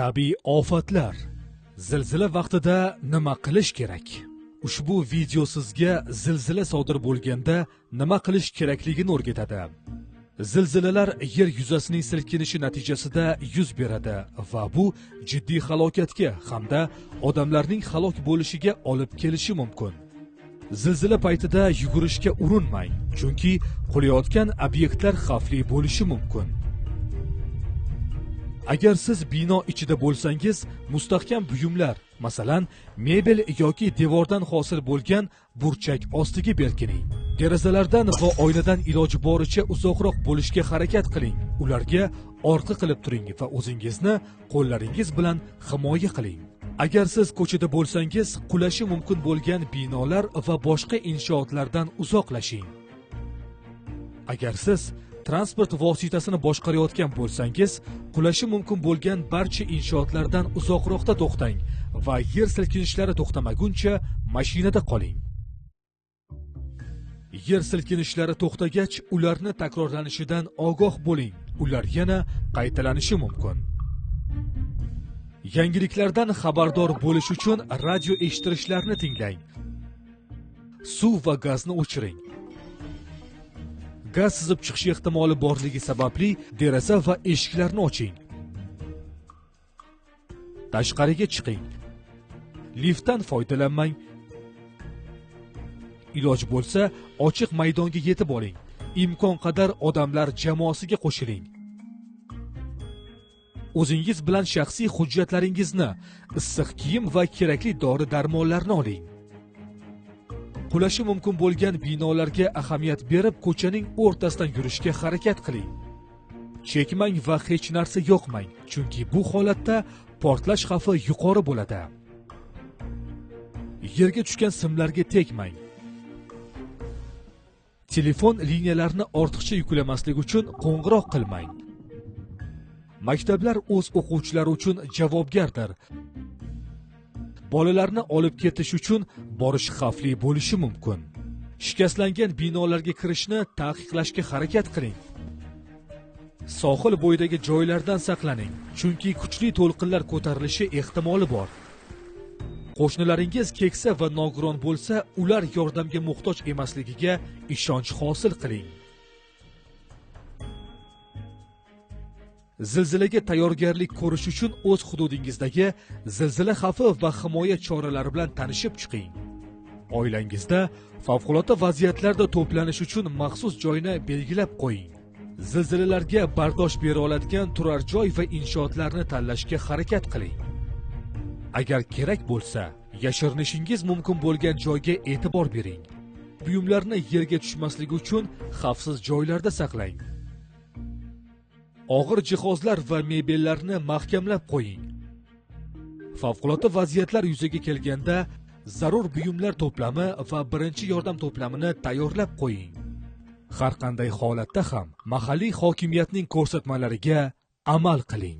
Tabiiy ofatlar. Zilzila vaqtida nima qilish kerak? Ushbu video sizga zilzila sodir bo'lganda nima qilish kerakligini o'rgatadi. Zilzilalar yer yuzasining silkinishi natijasida yuz beradi va bu jiddiy halokatga hamda odamlarning halok bo'lishiga olib kelishi mumkin. Zilzila paytida yugurishga urinmang, chunki qulayotgan obyektlar xavfli bo'lishi mumkin. Agar siz bino ichida bo'lsangiz, mustahkam buyumlar, masalan, mebel yoki devordan hosil bo'lgan burchak ostiga berkining. Derazalardan va oynadan iloji boricha uzoqroq bo'lishga harakat qiling. Ularga orqa qilib turing va o'zingizni qo'llaringiz bilan himoya qiling. Agar siz ko'chada bo'lsangiz, qulashi mumkin bo'lgan binolar va boshqa inshootlardan uzoqlashing. Agar siz transport vositasini boshqarayotgan bo'lsangiz, qulashi mumkin bo'lgan barcha inshootlardan uzoqroqda to'xtang va yer silkinishlari to'xtamaguncha mashinada qoling. Yer silkinishlari to'xtagach, ularni takrorlanishidan ogoh bo'ling. Ular yana qaytalanishi mumkin. Yangiliklardan xabardor bo'lish uchun radio eshittirishlarni tinglang. Suv va gazni o'chiring. Gaz sizib chiqishi ehtimoli borligi sababli deraza va eshiklarni oching. Tashqariga chiqing. Liftdan foydalanmang. Iloj bo'lsa, ochiq maydonga yetib oling. Imkon qadar odamlar jamoasiga qo'shiling. O'zingiz bilan shaxsiy hujjatlaringizni, issiq kiyim va kerakli dori-darmonlarni oling. Qulashi mumkin bo'lgan binolarga ahamiyat berib, ko'chaning o'rtasidan yurishga harakat qiling. Chekmang va hech narsa yoqmang, chunki bu holatda portlash xavfi yuqori bo'ladi. Yerga tushgan simlarga tegmang. Telefon liniyalarini ortiqcha yuklamaslik uchun qo'ng'iroq qilmang. Maktablar o'z o'quvchilari uchun javobgardir. Bolalarni olib ketish uchun borish xavfli bo'lishi mumkin. Shikastlangan binolarga kirishni taqiqlashga harakat qiling. Sohil bo'yidagi joylardan saqlaning, chunki kuchli to'lqinlar ko'tarilishi ehtimoli bor. Qo'shnilaringiz keksa va nogiron bo'lsa, ular yordamga muhtoj emasligiga ishonch hosil qiling. Zilzilaga tayyorgarlik ko'rish uchun o'z hududingizdagi zilzila xavfi va himoya choralari bilan tanishib chiqing. Oilangizda favqulodda vaziyatlarda to'planish uchun maxsus joyni belgilab qo'ying. Zilzilalarga bardosh bera oladigan turar joy va inshootlarni tanlashga harakat qiling. Agar kerak bo'lsa, yashirinishingiz mumkin bo'lgan joyga e'tibor bering. Buyumlarni yerga tushmasligi uchun xavfsiz joylarda saqlang. Og'ir jihozlar va mebellarni mahkamlab qo'ying. Favqulodda vaziyatlar yuzaga kelganda zarur buyumlar to'plami va birinchi yordam to'plamini tayyorlab qo'ying. Har qanday holatda ham mahalliy hokimiyatning ko'rsatmalariga amal qiling.